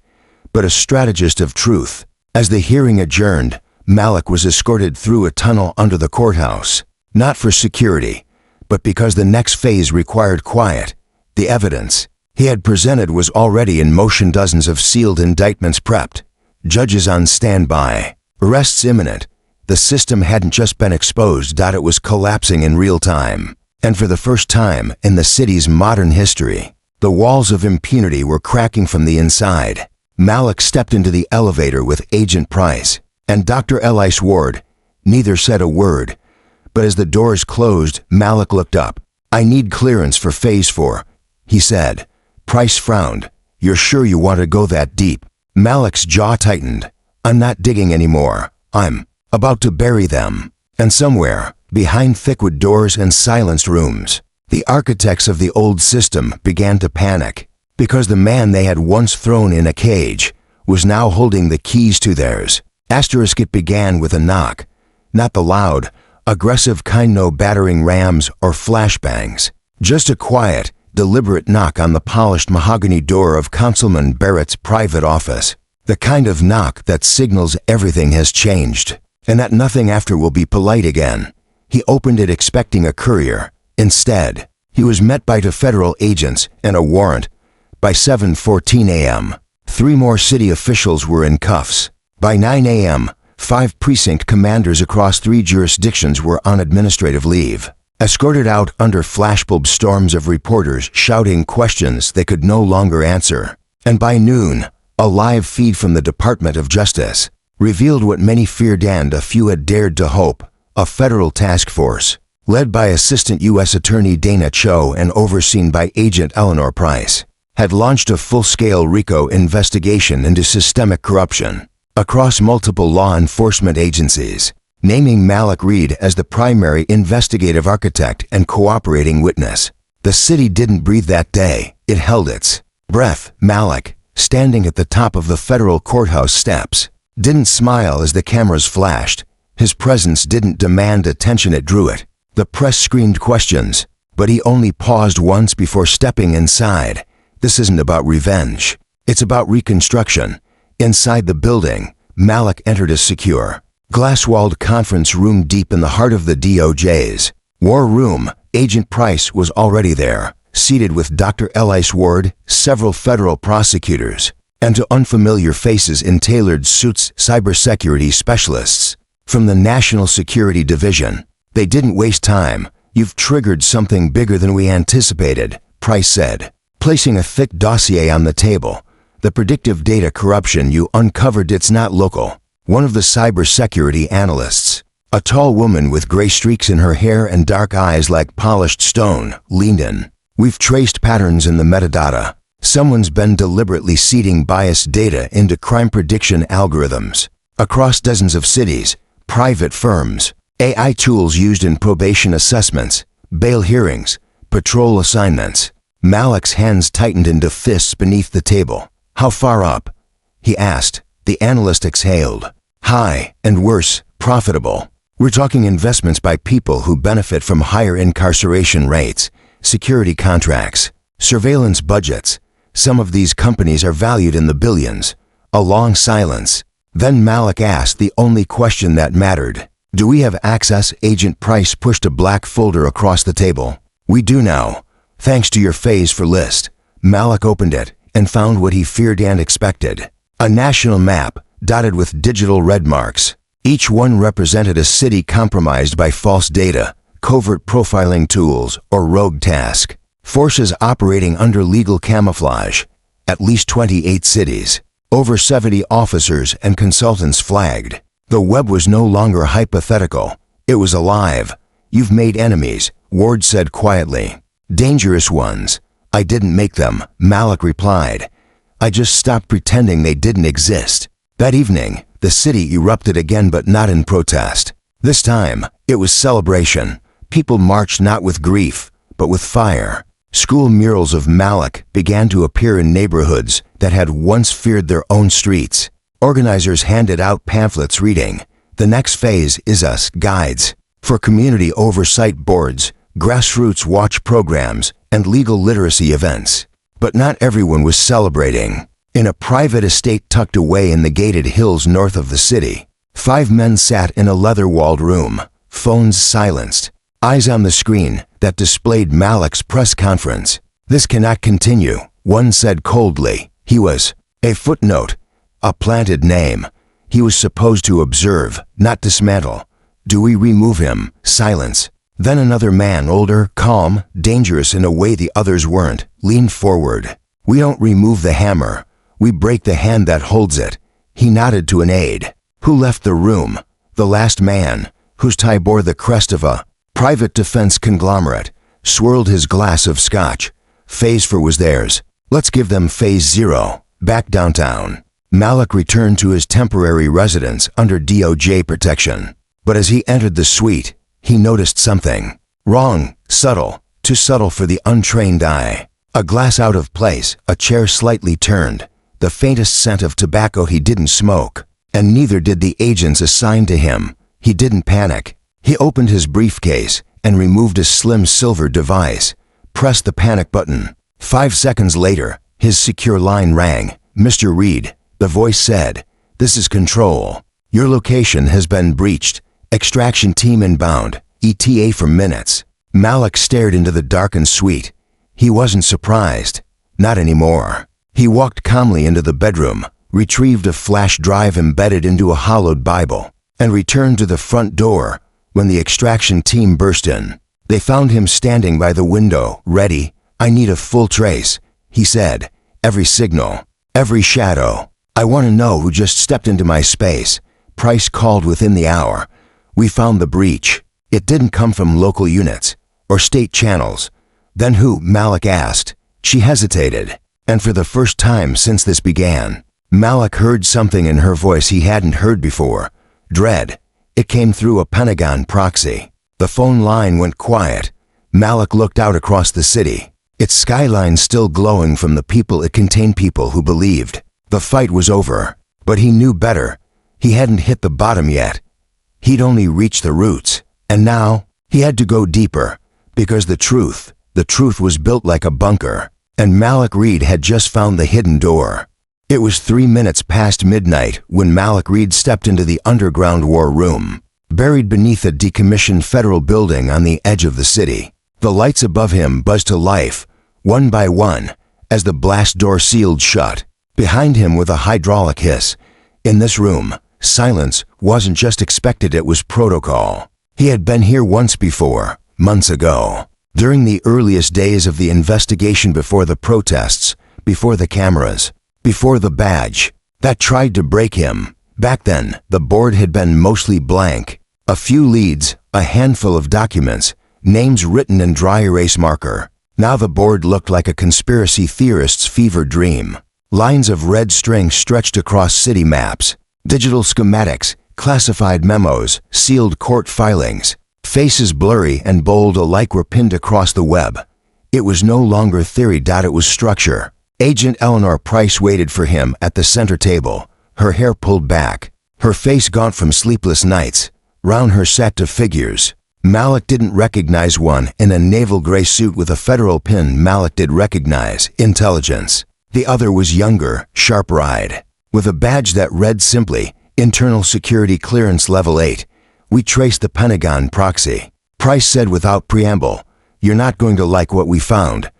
but a strategist of truth. As the hearing adjourned, Malik was escorted through a tunnel under the courthouse, not for security, but because the next phase required quiet. The evidence he had presented was already in motion. Dozens of sealed indictments prepped, judges on standby, arrests imminent. The system hadn't just been exposed. It was collapsing in real time. And for the first time in the city's modern history, the walls of impunity were cracking from the inside. Malik stepped into the elevator with Agent Price and Dr. Elias Ward. Neither said a word, but as the doors closed, Malik looked up. I need clearance for Phase 4, he said. Price frowned. "You're sure you want to go that deep?" Malik's jaw tightened. "I'm not digging anymore. I'm about to bury them." And somewhere, behind thickwood doors and silenced rooms, the architects of the old system began to panic, because the man they had once thrown in a cage was now holding the keys to theirs. It began with a knock, not the loud, aggressive kind no battering rams or flashbangs, just a quiet, deliberate knock on the polished mahogany door of Councilman Barrett's private office, the kind of knock that signals everything has changed, and that nothing after will be polite again. He opened it expecting a courier. Instead, he was met by 2 federal agents and a warrant. By 7:14 a.m., 3 more city officials were in cuffs. By 9 a.m., 5 precinct commanders across 3 jurisdictions were on administrative leave, escorted out under flashbulb storms of reporters shouting questions they could no longer answer. And by noon, a live feed from the Department of Justice revealed what many feared and a few had dared to hope: a federal task force, led by Assistant U.S. Attorney Dana Cho and overseen by Agent Eleanor Price, had launched a full-scale RICO investigation into systemic corruption across multiple law enforcement agencies, naming Malik Reed as the primary investigative architect and cooperating witness. The city didn't breathe that day. It held its breath. Malik, standing at the top of the federal courthouse steps, didn't smile as the cameras flashed. His presence didn't demand attention, it drew it. The press screamed questions, but he only paused once before stepping inside. This isn't about revenge. It's about reconstruction. Inside the building, Malik entered a secure, glass-walled conference room deep in the heart of the DOJ's war room. Agent Price was already there, seated with Dr. Elice Ward, several federal prosecutors, and 2 unfamiliar faces in tailored suits, cybersecurity specialists from the National Security Division. "They didn't waste time. You've triggered something bigger than we anticipated," Price said, placing a thick dossier on the table. "The predictive data corruption you uncovered, it's not local." One of the cybersecurity analysts, a tall woman with gray streaks in her hair and dark eyes like polished stone, leaned in. "We've traced patterns in the metadata. Someone's been deliberately seeding biased data into crime prediction algorithms across dozens of cities, private firms, AI tools used in probation assessments, bail hearings, patrol assignments." Malik's hands tightened into fists beneath the table. "How far up?" he asked. The analyst exhaled. "High, and worse, profitable. We're talking investments by people who benefit from higher incarceration rates, security contracts, surveillance budgets. Some of these companies are valued in the billions." A long silence. Then Malik asked the only question that mattered. "Do we have access?" Agent Price pushed a black folder across the table. "We do now, thanks to your phase for list." Malik opened it and found what he feared and expected: a national map dotted with digital red marks. Each one represented a city compromised by false data, covert profiling tools, or rogue task forces operating under legal camouflage. At least 28 cities, over 70 officers and consultants flagged. The web was no longer hypothetical. It was alive. "You've made enemies," Ward said quietly. "Dangerous ones." "I didn't make them," Malik replied. "I just stopped pretending they didn't exist." That evening, the city erupted again, but not in protest. This time, it was celebration. People marched not with grief, but with fire. School murals of Malik began to appear in neighborhoods that had once feared their own streets. Organizers handed out pamphlets reading, "The next phase is us," guides for community oversight boards, grassroots watch programs, and legal literacy events. But not everyone was celebrating. In a private estate tucked away in the gated hills north of the city, 5 men sat in a leather-walled room, phones silenced, eyes on the screen that displayed Malik's press conference. "This cannot continue," one said coldly. He was a footnote, a planted name. He was supposed to observe, not dismantle. "Do we remove him?" Silence. Then another man, older, calm, dangerous in a way the others weren't, leaned forward. "We don't remove the hammer. We break the hand that holds it." He nodded to an aide, who left the room. The last man, whose tie bore the crest of a private defense conglomerate, swirled his glass of scotch. Phase 4 was theirs. Let's give them phase 0, back downtown. Malik returned to his temporary residence under DOJ protection. But as he entered the suite, he noticed something. Wrong, subtle, too subtle for the untrained eye. A glass out of place, a chair slightly turned, the faintest scent of tobacco. He didn't smoke, and neither did the agents assigned to him. He didn't panic. He opened his briefcase and removed a slim silver device, pressed the panic button. 5 seconds later, his secure line rang. "Mr. Reed," the voice said, "this is Control. Your location has been breached. Extraction team inbound. ETA for minutes." Malik stared into the darkened suite. He wasn't surprised. Not anymore. He walked calmly into the bedroom, retrieved a flash drive embedded into a hollowed Bible, and returned to the front door when the extraction team burst in. They found him standing by the window, ready. "I need a full trace," he said. "Every signal, every shadow. I want to know who just stepped into my space." Price called within the hour. "We found the breach. It didn't come from local units or state channels." "Then who?" Malik asked. She hesitated, and for the first time since this began, Malik heard something in her voice he hadn't heard before. Dread. It came through a Pentagon proxy. The phone line went quiet. Malik looked out across the city, its skyline still glowing from the people it contained, people who believed the fight was over. But he knew better. He hadn't hit the bottom yet. He'd only reached the roots, and now he had to go deeper, because the truth was built like a bunker, and Malik Reed had just found the hidden door. It was 3 minutes past midnight when Malik Reed stepped into the underground war room, buried beneath a decommissioned federal building on the edge of the city. The lights above him buzzed to life, one by one, as the blast door sealed shut. Behind him with a hydraulic hiss. In this room, silence wasn't just expected, it was protocol. He had been here once before, months ago, during the earliest days of the investigation, before the protests, before the cameras, before the badge that tried to break him. Back then, the board had been mostly blank. A few leads, a handful of documents, names written in dry erase marker. Now the board looked like a conspiracy theorist's fever dream. Lines of red string stretched across city maps, digital schematics, classified memos, sealed court filings. Faces blurry and bold alike were pinned across the web. It was no longer theory. It was structure. Agent Eleanor Price waited for him at the center table, her hair pulled back, her face gaunt from sleepless nights. Round her set of figures. Malik didn't recognize one in a naval gray suit with a federal pin. Malik did recognize intelligence. The other was younger, sharp-eyed, with a badge that read simply, Internal Security Clearance Level 8. "We traced the Pentagon proxy." Price said without preamble, "You're not going to like what we found."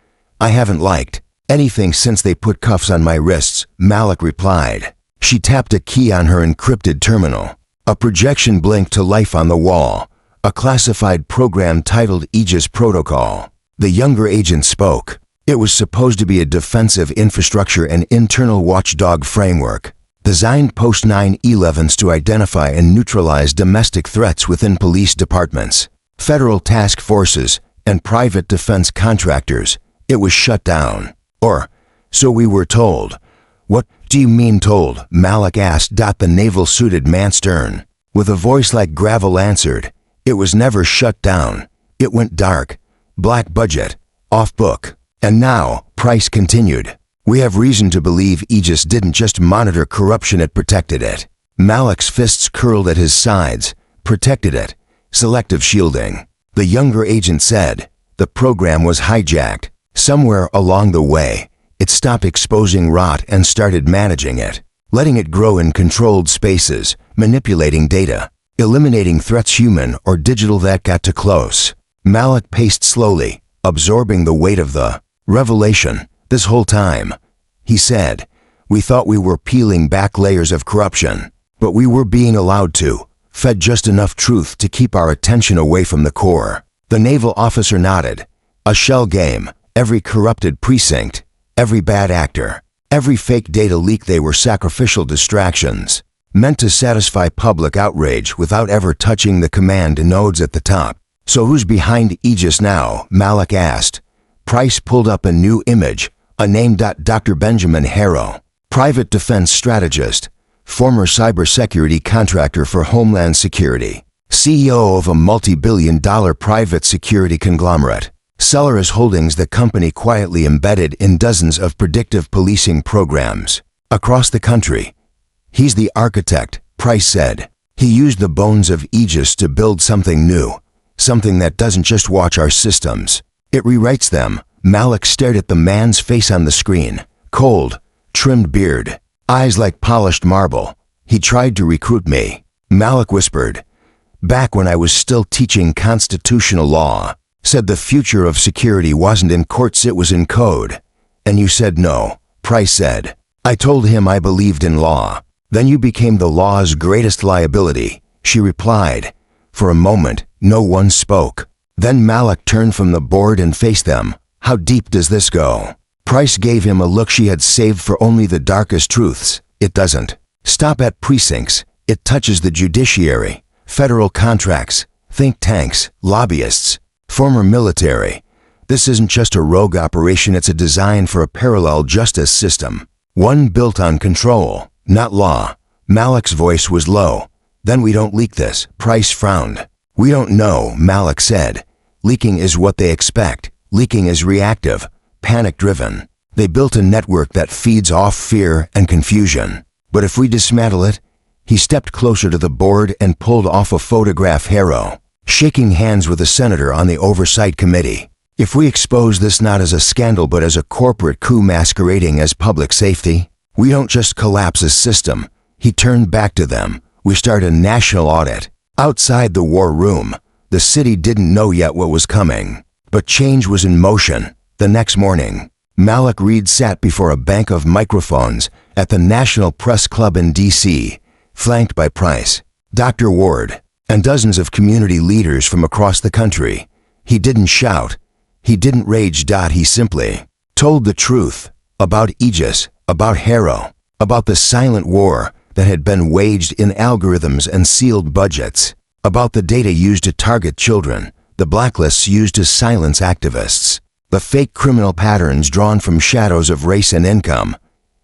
"I haven't liked anything since they put cuffs on my wrists," Malik replied. She tapped a key on her encrypted terminal. A projection blinked to life on the wall, a classified program titled Aegis Protocol. The younger agent spoke. It was supposed to be a defensive infrastructure and internal watchdog framework, designed post 9/11s to identify and neutralize domestic threats within police departments, federal task forces, and private defense contractors. It was shut down. Or, so we were told. "What do you mean told?" Malik asked. The naval-suited man stern, with a voice like gravel, answered, "It was never shut down. It went dark. Black budget. Off book." "And now," Price continued, "we have reason to believe Aegis didn't just monitor corruption, it protected it." Malik's fists curled at his sides. "Protected it. Selective shielding." The younger agent said, "The program was hijacked. Somewhere along the way, it stopped exposing rot and started managing it, letting it grow in controlled spaces, manipulating data, eliminating threats, human or digital, that got too close." Malik paced slowly, absorbing the weight of the revelation. "This whole time," he said, "we thought we were peeling back layers of corruption, but we were being allowed to, fed just enough truth to keep our attention away from the core." The naval officer nodded. "A shell game. Every corrupted precinct, every bad actor, every fake data leak, they were sacrificial distractions, meant to satisfy public outrage without ever touching the command nodes at the top." "So who's behind Aegis now?" Malik asked. Price pulled up a new image, A name. Dr. Benjamin Harrow, private defense strategist, former cybersecurity contractor for Homeland Security, CEO of a multi-billion-dollar private security conglomerate. Celeris Holdings, the company quietly embedded in dozens of predictive policing programs across the country. He's the architect, Price said. He used the bones of Aegis to build something new, something that doesn't just watch our systems, it rewrites them. Malik stared at the man's face on the screen. Cold, trimmed beard, eyes like polished marble. He tried to recruit me, Malik whispered. Back when I was still teaching constitutional law. Said the future of security wasn't in courts, it was in code. And you said no, Price said. I told him I believed in law. Then you became the law's greatest liability, she replied. For a moment, no one spoke. Then Malik turned from the board and faced them. How deep does this go? Price gave him a look she had saved for only the darkest truths. It doesn't stop at precincts. It touches the judiciary, federal contracts, think tanks, lobbyists, former military. This isn't just a rogue operation, it's a design for a parallel justice system. One built on control, not law. Malik's voice was low. Then we don't leak this, Price frowned. We don't know, Malik said. Leaking is what they expect. Leaking is reactive, panic-driven. They built a network that feeds off fear and confusion. But if we dismantle it, he stepped closer to the board and pulled off a photograph. Harrow, shaking hands with a senator on the oversight committee. If we expose this not as a scandal but as a corporate coup masquerading as public safety, we don't just collapse a system. He turned back to them. We start a national audit. Outside the war room, the city didn't know yet what was coming. But change was in motion. The next morning, Malik Reed sat before a bank of microphones at the National Press Club in D.C., flanked by Price, Dr. Ward, and dozens of community leaders from across the country. He didn't shout. He didn't rage. He simply told the truth about Aegis, about Harrow, about the silent war that had been waged in algorithms and sealed budgets, about the data used to target children, the blacklists used to silence activists, the fake criminal patterns drawn from shadows of race and income.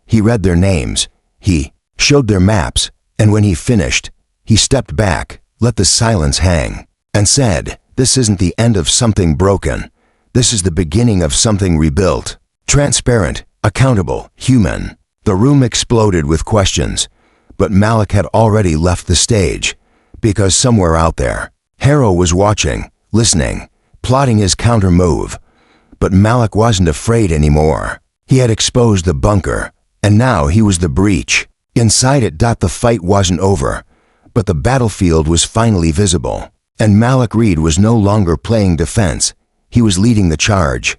He read their names. He showed their maps. And when he finished, he stepped back, let the silence hang, and said, this isn't the end of something broken. This is the beginning of something rebuilt. Transparent, accountable, human. The room exploded with questions, but Malik had already left the stage, because somewhere out there, Harrow was watching, listening, plotting his counter move. But Malik wasn't afraid anymore. He had exposed the bunker, and now he was the breach. Inside it. The fight wasn't over, but the battlefield was finally visible, and Malik Reed was no longer playing defense. He was leading the charge.